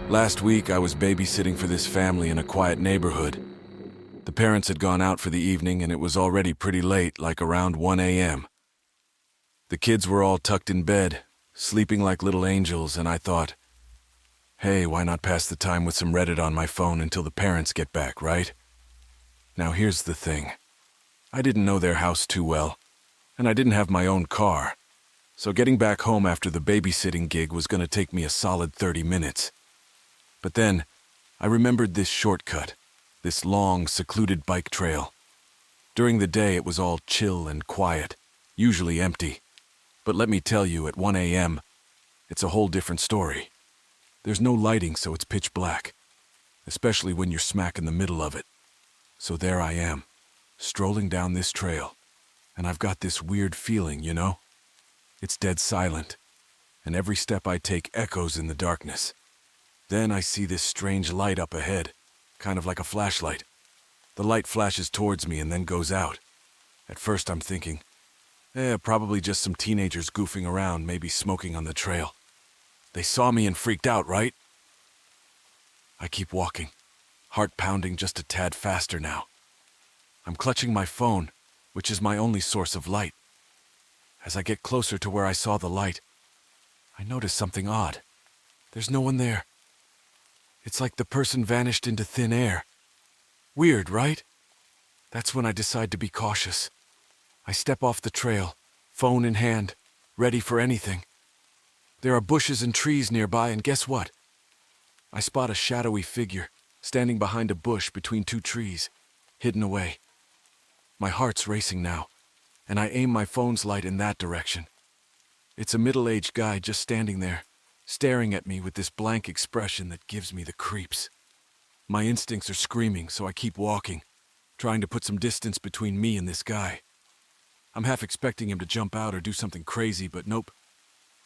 Last week, I was babysitting for this family in a quiet neighborhood. The parents had gone out for the evening, and it was already pretty late, like around 1 a.m. The kids were all tucked in bed, sleeping like little angels, and I thought, hey, why not pass the time with some Reddit on my phone until the parents get back, right? Now here's the thing. I didn't know their house too well, and I didn't have my own car, so getting back home after the babysitting gig was going to take me a solid 30 minutes. But then, I remembered this shortcut, this long, secluded bike trail. During the day, it was all chill and quiet, usually empty. But let me tell you, at 1 a.m., it's a whole different story. There's no lighting, so it's pitch black, especially when you're smack in the middle of it. So there I am, strolling down this trail, and I've got this weird feeling, you know? It's dead silent, and every step I take echoes in the darkness. Then I see this strange light up ahead, kind of like a flashlight. The light flashes towards me and then goes out. At first I'm thinking, probably just some teenagers goofing around, maybe smoking on the trail. They saw me and freaked out, right? I keep walking, heart pounding just a tad faster now. I'm clutching my phone, which is my only source of light. As I get closer to where I saw the light, I notice something odd. There's no one there. It's like the person vanished into thin air. Weird, right? That's when I decide to be cautious. I step off the trail, phone in hand, ready for anything. There are bushes and trees nearby, and guess what? I spot a shadowy figure standing behind a bush between two trees, hidden away. My heart's racing now, and I aim my phone's light in that direction. It's a middle-aged guy just standing there, staring at me with this blank expression that gives me the creeps. My instincts are screaming, so I keep walking, trying to put some distance between me and this guy. I'm half expecting him to jump out or do something crazy, but nope.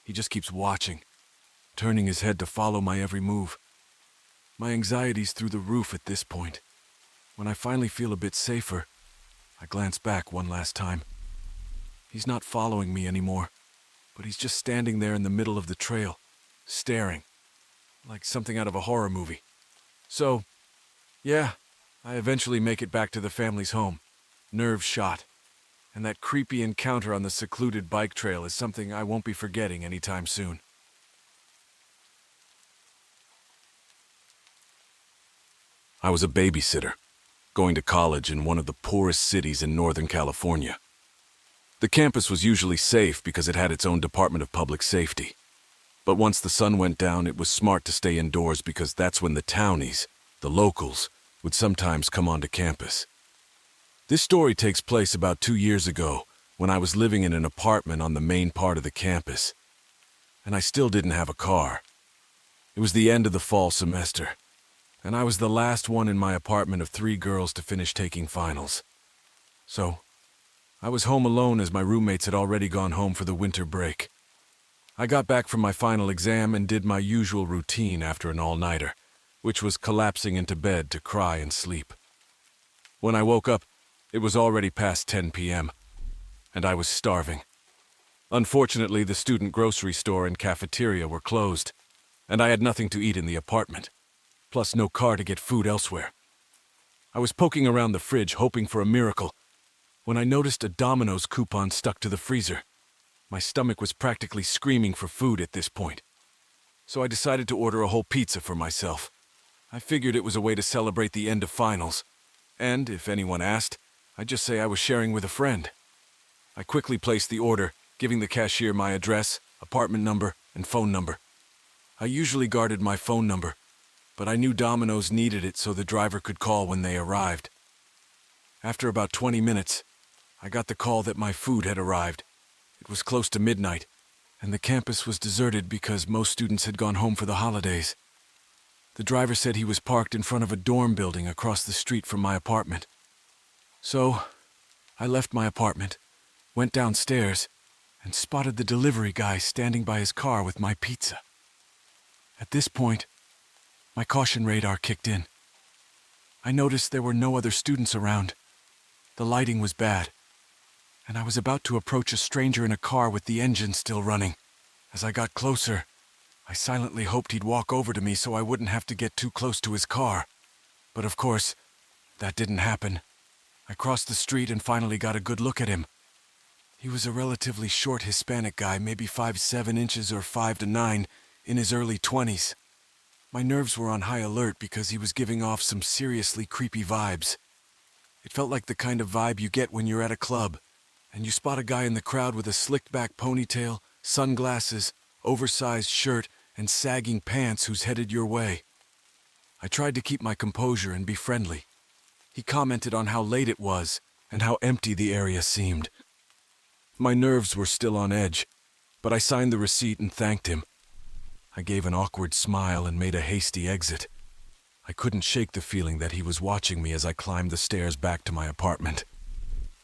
He just keeps watching, turning his head to follow my every move. My anxiety's through the roof at this point. When I finally feel a bit safer, I glance back one last time. He's not following me anymore, but he's just standing there in the middle of the trail, staring, like something out of a horror movie. So, yeah, I eventually make it back to the family's home, nerves shot, and that creepy encounter on the secluded bike trail is something I won't be forgetting anytime soon. I was a babysitter, going to college in one of the poorest cities in Northern California. The campus was usually safe because it had its own Department of Public Safety. But once the sun went down, it was smart to stay indoors because that's when the townies, the locals, would sometimes come onto campus. This story takes place about 2 years ago when I was living in an apartment on the main part of the campus. And I still didn't have a car. It was the end of the fall semester, and I was the last one in my apartment of 3 girls to finish taking finals. So, I was home alone as my roommates had already gone home for the winter break. I got back from my final exam and did my usual routine after an all-nighter, which was collapsing into bed to cry and sleep. When I woke up, it was already past 10 p.m., and I was starving. Unfortunately, the student grocery store and cafeteria were closed, and I had nothing to eat in the apartment, plus no car to get food elsewhere. I was poking around the fridge hoping for a miracle when I noticed a Domino's coupon stuck to the freezer. My stomach was practically screaming for food at this point, so I decided to order a whole pizza for myself. I figured it was a way to celebrate the end of finals, and if anyone asked, I'd just say I was sharing with a friend. I quickly placed the order, giving the cashier my address, apartment number, and phone number. I usually guarded my phone number, but I knew Domino's needed it so the driver could call when they arrived. After about 20 minutes, I got the call that my food had arrived. It was close to midnight, and the campus was deserted because most students had gone home for the holidays. The driver said he was parked in front of a dorm building across the street from my apartment. So, I left my apartment, went downstairs, and spotted the delivery guy standing by his car with my pizza. At this point, my caution radar kicked in. I noticed there were no other students around. The lighting was bad, and I was about to approach a stranger in a car with the engine still running. As I got closer, I silently hoped he'd walk over to me so I wouldn't have to get too close to his car. But of course, that didn't happen. I crossed the street and finally got a good look at him. He was a relatively short Hispanic guy, maybe 5'7" or 5'9", in his early 20s. My nerves were on high alert because he was giving off some seriously creepy vibes. It felt like the kind of vibe you get when you're at a club, and you spot a guy in the crowd with a slicked-back ponytail, sunglasses, oversized shirt, and sagging pants who's headed your way. I tried to keep my composure and be friendly. He commented on how late it was and how empty the area seemed. My nerves were still on edge, but I signed the receipt and thanked him. I gave an awkward smile and made a hasty exit. I couldn't shake the feeling that he was watching me as I climbed the stairs back to my apartment.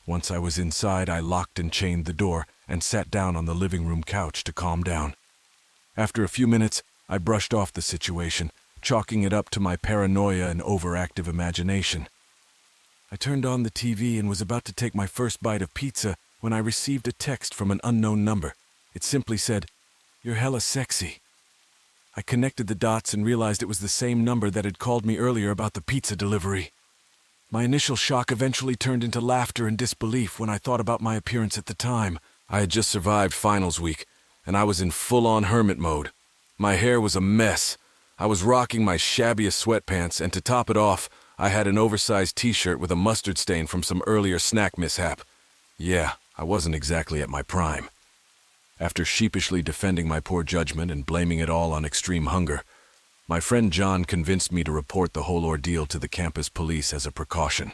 Once I was inside, I locked and chained the door and sat down on the living room couch to calm down. After a few minutes, I brushed off the situation, chalking it up to my paranoia and overactive imagination. I turned on the TV and was about to take my first bite of pizza when I received a text from an unknown number. It simply said, "You're hella sexy." I connected the dots and realized it was the same number that had called me earlier about the pizza delivery. My initial shock eventually turned into laughter and disbelief when I thought about my appearance at the time. I had just survived finals week, and I was in full-on hermit mode. My hair was a mess. I was rocking my shabbiest sweatpants, and to top it off, I had an oversized t-shirt with a mustard stain from some earlier snack mishap. Yeah, I wasn't exactly at my prime. After sheepishly defending my poor judgment and blaming it all on extreme hunger, my friend John convinced me to report the whole ordeal to the campus police as a precaution.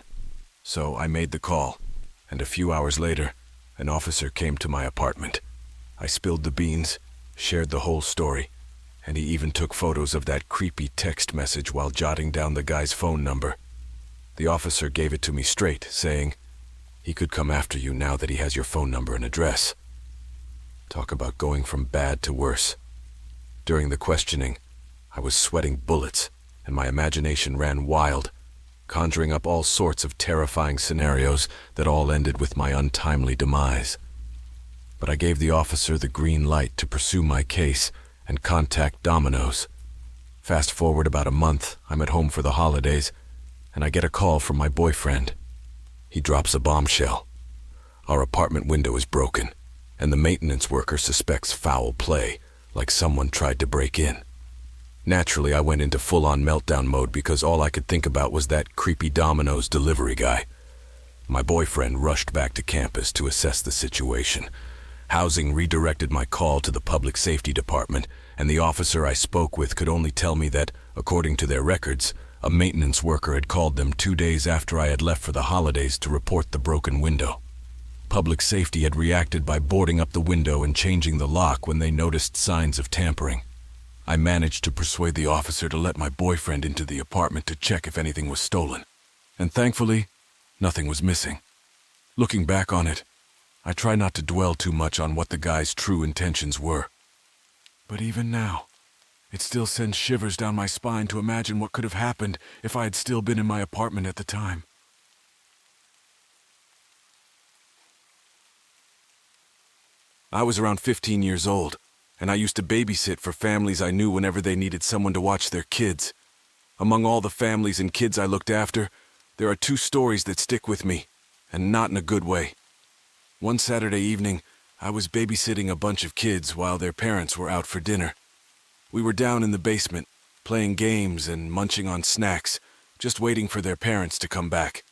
So I made the call, and a few hours later, an officer came to my apartment. I spilled the beans, shared the whole story, and he even took photos of that creepy text message while jotting down the guy's phone number. The officer gave it to me straight, saying, "He could come after you now that he has your phone number and address." Talk about going from bad to worse. During the questioning, I was sweating bullets, and my imagination ran wild, conjuring up all sorts of terrifying scenarios that all ended with my untimely demise. But I gave the officer the green light to pursue my case and contact Domino's. Fast forward about a month, I'm at home for the holidays, and I get a call from my boyfriend. He drops a bombshell. Our apartment window is broken, and the maintenance worker suspects foul play, like someone tried to break in. Naturally, I went into full-on meltdown mode because all I could think about was that creepy Domino's delivery guy. My boyfriend rushed back to campus to assess the situation. Housing redirected my call to the public safety department, and the officer I spoke with could only tell me that, according to their records, a maintenance worker had called them 2 days after I had left for the holidays to report the broken window. Public safety had reacted by boarding up the window and changing the lock when they noticed signs of tampering. I managed to persuade the officer to let my boyfriend into the apartment to check if anything was stolen, and thankfully, nothing was missing. Looking back on it, I try not to dwell too much on what the guy's true intentions were. But even now, it still sends shivers down my spine to imagine what could have happened if I had still been in my apartment at the time. I was around 15 years old, and I used to babysit for families I knew whenever they needed someone to watch their kids. Among all the families and kids I looked after, there are 2 stories that stick with me, and not in a good way. One Saturday evening, I was babysitting a bunch of kids while their parents were out for dinner. We were down in the basement, playing games and munching on snacks, just waiting for their parents to come back.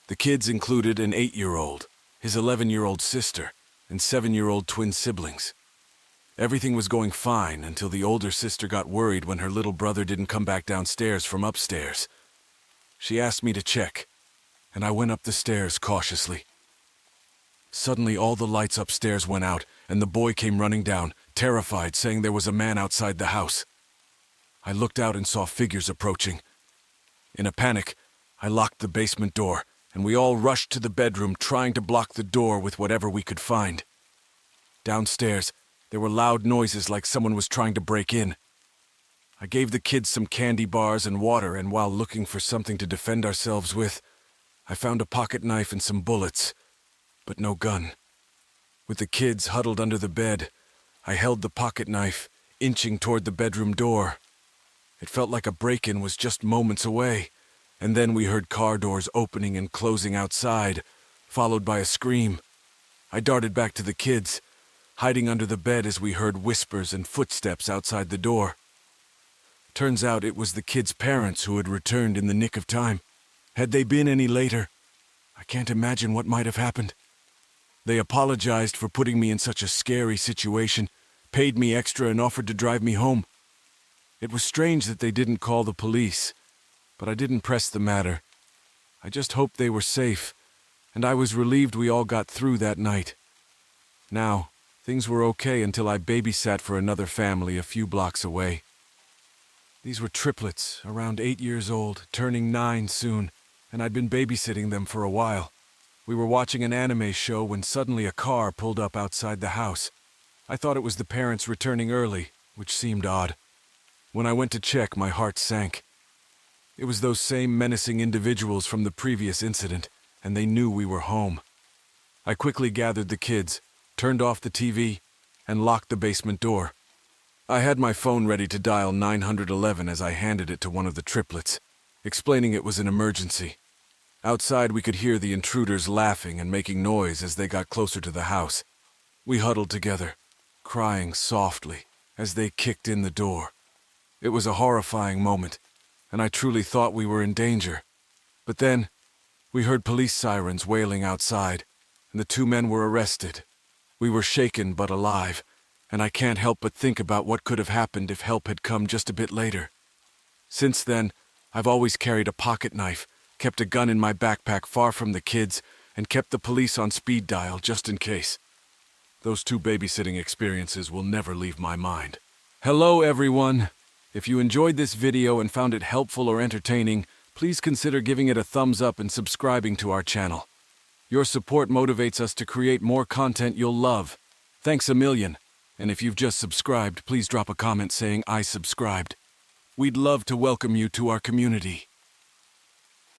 The kids included an 8-year-old, his 11-year-old sister, and 7-year-old twin siblings. Everything was going fine until the older sister got worried when her little brother didn't come back downstairs from upstairs. She asked me to check, and I went up the stairs cautiously. Suddenly, all the lights upstairs went out, and the boy came running down, terrified, saying there was a man outside the house. I looked out and saw figures approaching. In a panic, I locked the basement door, and we all rushed to the bedroom, trying to block the door with whatever we could find. Downstairs, there were loud noises like someone was trying to break in. I gave the kids some candy bars and water, and while looking for something to defend ourselves with, I found a pocket knife and some bullets, but no gun. With the kids huddled under the bed, I held the pocket knife, inching toward the bedroom door. It felt like a break-in was just moments away, and then we heard car doors opening and closing outside, followed by a scream. I darted back to the kids, hiding under the bed as we heard whispers and footsteps outside the door. Turns out it was the kids' parents who had returned in the nick of time. Had they been any later, I can't imagine what might have happened. They apologized for putting me in such a scary situation, paid me extra and offered to drive me home. It was strange that they didn't call the police, but I didn't press the matter. I just hoped they were safe, and I was relieved we all got through that night. Now, things were okay until I babysat for another family a few blocks away. These were triplets, around 8 years old, turning 9 soon, and I'd been babysitting them for a while. We were watching an anime show when suddenly a car pulled up outside the house. I thought it was the parents returning early, which seemed odd. When I went to check, my heart sank. It was those same menacing individuals from the previous incident, and they knew we were home. I quickly gathered the kids, turned off the TV, and locked the basement door. I had my phone ready to dial 911 as I handed it to one of the triplets, explaining it was an emergency. Outside, we could hear the intruders laughing and making noise as they got closer to the house. We huddled together, crying softly as they kicked in the door. It was a horrifying moment, and I truly thought we were in danger. But then, we heard police sirens wailing outside, and the 2 men were arrested. We were shaken but alive, and I can't help but think about what could have happened if help had come just a bit later. Since then, I've always carried a pocket knife, kept a gun in my backpack far from the kids, and kept the police on speed dial just in case. Those 2 babysitting experiences will never leave my mind. Hello, everyone! If you enjoyed this video and found it helpful or entertaining, please consider giving it a thumbs up and subscribing to our channel. Your support motivates us to create more content you'll love. Thanks a million. And if you've just subscribed, please drop a comment saying I subscribed. We'd love to welcome you to our community.